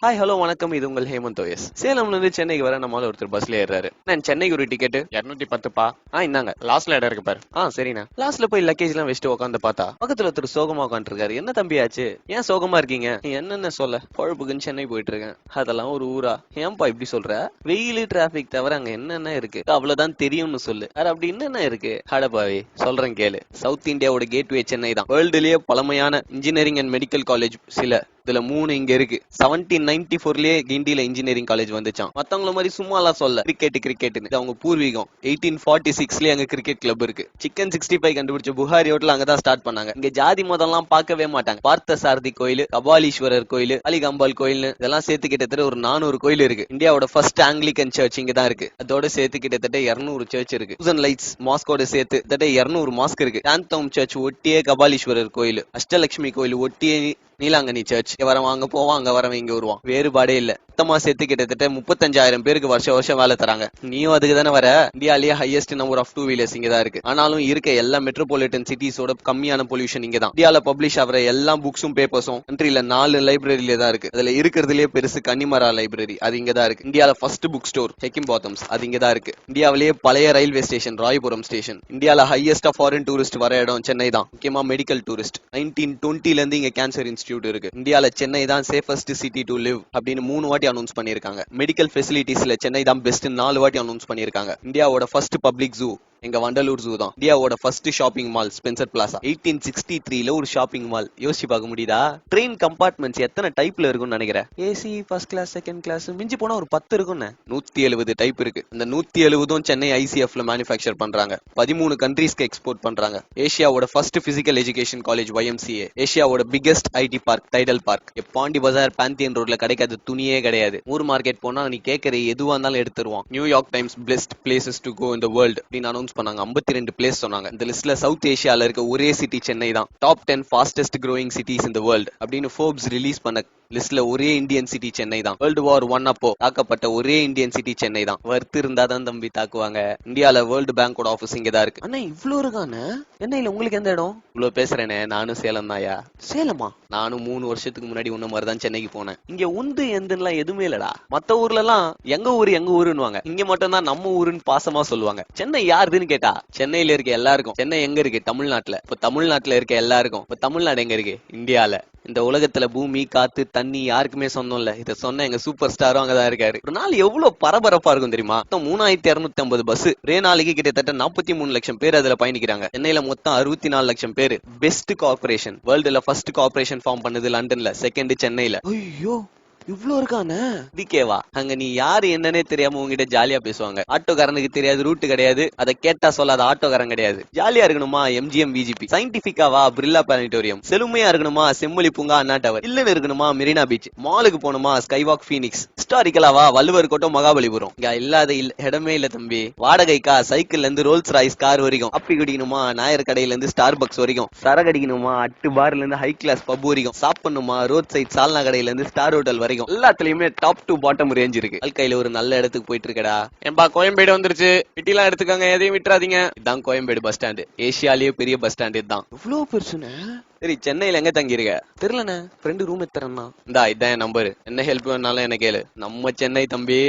Hi hello வணக்கம். இது உங்கள் ஹேமந்த் ஓஎஸ். சேலம்ல இருந்து சென்னைக்கு வர நம்மளால ஒருத்தர் பஸ்ல ஏறாரு. நான் சென்னைக்கு ஒரு டிக்கெட் 210பா. இந்தாங்க. லாஸ்ட்ல இடம் இருக்கு பாரு. சரிண்ணா. லாஸ்ட்ல போய் லக்கேஜ் எல்லாம் வச்சுட்டு உட்காந்து பார்த்தா பக்கத்துல ஒருத்தர் சோகமா உட்காந்துருக்காரு. என்ன தம்பி ஆச்சு? ஏன் சோகமா இருக்கீங்க? என்னென்ன சொல்ல, பொழப்புக்குன்னு சென்னை போயிட்டு இருக்கேன். அதெல்லாம் ஒரு ஊரா? ஏன்பா இப்படி சொல்ற? வெயில் டிராபிக் தவிர அங்க என்னென்ன இருக்கு? அவ்வளவுதான் தெரியும்னு சொல்லு. வேற அப்படி என்னென்ன இருக்கு? அடப்பாவி, சொல்றேன் கேளு. சவுத் இந்தியாவோட கேட்வே சென்னை தான். வேர்ல்டுலயே பழமையான இன்ஜினியரிங் அண்ட் மெடிக்கல் காலேஜ் சில இதுல 3 இங்க இருக்கு. 1794லயே கிண்டில இன்ஜினியரிங் காலேஜ் வந்துச்சான். மத்தவங்கள மாதிரி சும்மா எல்லாம் சொல்ல கிரிக்கெட் அவங்க பூர்வீகம். 1846லயே அங்க கிரிக்கெட் கிளப் இருக்கு. சிக்கன் 65 கண்டுபிடிச்ச புகாரி ஹோட்டல் அங்கதான் ஸ்டார்ட் பண்ணாங்க. இங்க ஜாதி மதம் எல்லாம் பார்க்கவே மாட்டாங்க. பார்த்த சாரதி கோயில், கபாலீஸ்வரர் கோயில், அலிகம்பால் கோயில் இதெல்லாம் சேர்த்து கிட்டத்தட்ட ஒரு 400 கோயில் இருக்கு. இந்தியாவோட ஃபர்ஸ்ட் ஆங்கிலிகன் சர்ச் இங்க தான் இருக்கு. அதோட சேர்த்து கிட்டத்தட்ட 200 சர்ச் இருக்கு. 1000 லைட்ஸ் மாஸ்கோட சேர்த்து கிட்டத்தட்ட 200 மாஸ்க் இருக்கு. சாந்தோம் சர்ச் ஒட்டியே கபாலீஸ்வரர் கோயில், அஷ்டலட்சுமி கோயில் ஒட்டியே நீலாங்கனி சர்ச். வரவன் அங்க போவான், அங்க வரவன் இங்க வருவான். வேறுபாடே இல்ல. மொத்தமா சேர்த்து கிட்டத்தட்ட 35,000 பேருக்கு வருஷம் வேலை தராங்க. நீயும் அதுக்கு தானே வர? இந்தியாலேயே ஹையஸ்ட் நம்பர் ஆஃப் 2 வீலர்ஸ் இங்க தான் இருக்கு. ஆனாலும் இருக்க எல்லா மெட்ரோபாலிட்டன் சிட்டிஸோட கம்மியான பொல்யூஷன் இங்க தான். இந்தியால பப்ளிஷ் ஆகிற எல்லா புக்ஸும் பேப்பர்ஸும் கண்ட்ரில 4 லைப்ரரியில தான் இருக்கு. அதுல இருக்கிறதுலயே பெருசு கன்னிமரா லைப்ரரி, அது இங்க தான் இருக்கு. இந்தியால ஃபர்ஸ்ட் புக் ஸ்டோர் ஹெக்கிம் பாத்தம்ஸ், அது இங்க தான் இருக்கு. இந்தியாவிலேயே பழைய ரயில்வே ஸ்டேஷன் ராயபுரம் ஸ்டேஷன். இந்தியால ஹையஸ்ட் ஃபாரின் டூரிஸ்ட் வர இடம் சென்னை தான். முக்கியமா மெடிக்கல் டூரிஸ்ட். 1920ல இருந்து இங்க கேன்சர் இன்ஸ்டிடியூட் இருக்கு. இந்தியால சென்னை தான் சேஃபஸ்ட் சிட்டி டு லிவ் அப்படின்னு 3 வாட்டி அனௌன்ஸ் பண்ணிருக்காங்க. மெடிக்கல் ஃபெசிலிட்டிஸ்ல சென்னை தான் பெஸ்ட் 4 வாட்டி அனௌன்ஸ் பண்ணிருக்காங்க. இந்தியாவோட ஃபர்ஸ்ட் பப்ளிக் ஜூ எங்க வண்டலூர் ஜூ தான். இந்தியாவோட first shopping mall Spencer Plaza. 1863ல ஒரு ஷாப்பிங் மால். யோசிச்சு பார்க்க முடியுதா? ட்ரெயின் கம்பார்ட்மெண்ட்ஸ் எத்தனை டைப்ல இருக்கும்னு நினைக்கிறேன்? AC, first class, second class, மிஞ்சி போனா ஒரு 10 இருக்கும்னு. 170 டைப் இருக்கு. இந்த 170 சென்னை ஐசிஎஃப்ல மேனுஃபேக்சர் பண்றாங்க. 13 கண்ட்ரீஸ்க்கு எக்ஸ்போர்ட் பண்றாங்க. ஏசியாவோட first physical education college YMCA. ஏசியாவோட biggest IT park Tidel Park. Pondy Bazaar Pantheon ரோட்ல கிடைக்காத துணியே கிடையாது. ஊர் மார்க்கெட் போனா நீ கேட்கற எதுவா இருந்தாலும் எடுத்துருவான். New York Times best places to go in the world அப்படின்னு அனௌன்ஸ் பண்ணாங்க. 52 பிளேஸ் சொன்னாங்க. இந்த லிஸ்ட்ல சவுத் ஏசியால இருக்க ஒரே சிட்டி சென்னை தான். Top 10 fastest growing cities in the world அப்படின்னு ஃபோர்ப்ஸ் ரிலீஸ் பண்ண லிஸ்ட்ல ஒரே இந்தியன் சிட்டி சென்னை தான். வேர்ல்டு வார் 1 அப்போ தாக்கப்பட்ட ஒரே இந்தியன் சிட்டி சென்னை தான். வர்த்து இருந்தா தான் தம்பி தாக்குவாங்க. இந்தியால வேர்ல்டு பேங்கோட ஆபீஸ் இங்க தான் இருக்கு. அண்ணா இவ்ளோ இருக்கானே. சென்னையில உங்களுக்கு எந்த இடம்? இவ்வளவு பேசுறேனே, நானும் சேலம் தாயா. சேலமா? நானும் 3 வருஷத்துக்கு முன்னாடி உன்ன மாதிரி தான் சென்னைக்கு போனேன். இங்க உந்து எந்துலாம் எதுவுமே இல்லடா. மத்த ஊர்ல எல்லாம் எங்க ஊருன்னுவாங்க. இங்க மட்டும் தான் நம்ம ஊருன்னு பாசமா சொல்லுவாங்க. சென்னை யாருதுன்னு கேட்டா சென்னையில இருக்க எல்லாருக்கும். சென்னை எங்க இருக்கு? தமிழ்நாட்டுல. இப்ப தமிழ்நாட்டுல இருக்க எல்லாருக்கும் இப்ப தமிழ்நாடு எங்க இருக்கு? இந்தியால. இந்த உலகத்துல பூமி, காத்து, தண்ணி யாருக்குமே சொந்தம் இல்ல. இத சொன்ன எங்க சூப்பர் ஸ்டாரும் அங்கதான் இருக்காரு. ஒரு நாள் எவ்வளவு பரபரப்பா இருக்கும் தெரியுமா? மொத்தம் 3250 பஸ். ஒரே நாளைக்கு கிட்டத்தட்ட 43 லட்சம் பேர் அதுல பயணிக்கிறாங்க. சென்னையில மொத்தம் 64 லட்சம் பேர். பெஸ்ட் கார்பரேஷன் வேர்ல்டுல ஃபர்ஸ்ட் கார்பரேஷன் ஃபார்ம் பண்ணது லண்டன்ல, செகண்ட் சென்னையில. ஐயோ இவ்ளோ இருக்கானே. இதுக்கேவா அங்க நீ யாரு என்னன்னே தெரியாம உங்ககிட்ட ஜாலியா பேசுவாங்க. ஆட்டோக்காரனுக்கு தெரியாது, ரூட் கிடையாது, அதை கேட்டா சொல்லாத ஆட்டோக்காரன் கிடையாது. ஜாலியா இருக்கணுமா MGM VGP, சயின்டிபிக்காவா பிர்லா பிளானிட்டோரியம், செழுமையா இருக்கணுமா செம்மொழி பூங்கா அண்ணா டவர், இல்லன்னு இருக்கணுமா மெரினா பீச், மாலுக்கு போகணுமா ஸ்கைவாக் பீனிக்ஸ், ஹிஸ்டாரிக்கலாவா வள்ளுவர் கோட்டம் மகாபலிபுரம். இங்க இல்லாத இடமே இல்ல தம்பி. வாடகைக்கா சைக்கிள்ல இருந்து ரோல்ஸ் ராய்ஸ் கார் வரைக்கும், அப்பி குடிக்கணுமா நாயர் கடையில இருந்து ஸ்டார் பக்ஸ் வரைக்கும், சரகடிக்கணுமா அட்டு பார்ல இருந்து ஹை கிளாஸ் பப் வரைக்கும், சாப்பிடணுமா ரோட் சைட் சால்னா கடையில இருந்து ஸ்டார் ஹோட்டல் வரைக்கும் எல்லாத்துலயுமே டாப் டு பாட்டம் ரேஞ்ச் இருக்கு. வாழ்க்கையில ஒரு நல்ல இடத்துக்கு போயிட்டு இருக்கடா. ஏன்பா கோயம்பேடு வந்துருச்சு, பிட்டிலாம் எடுத்துக்கங்க, எதையும் விட்டுறாதீங்க. இதான் கோயம்பேடு பஸ் ஸ்டாண்ட். ஏசியாலேயே பெரிய பஸ் ஸ்டாண்ட் இதுதான். இவ்வளவு பெருசுன்னு. சரி, சென்னையில எங்க தங்கி இருக்க? தெரியலண்ணே, ஃப்ரெண்டு ரூம் எடுத்துறேன்னா. இதான் என் நம்பர். என்ன ஹெல்ப் வேணாலும் என்ன கேளு. நம்ம சென்னை தம்பி.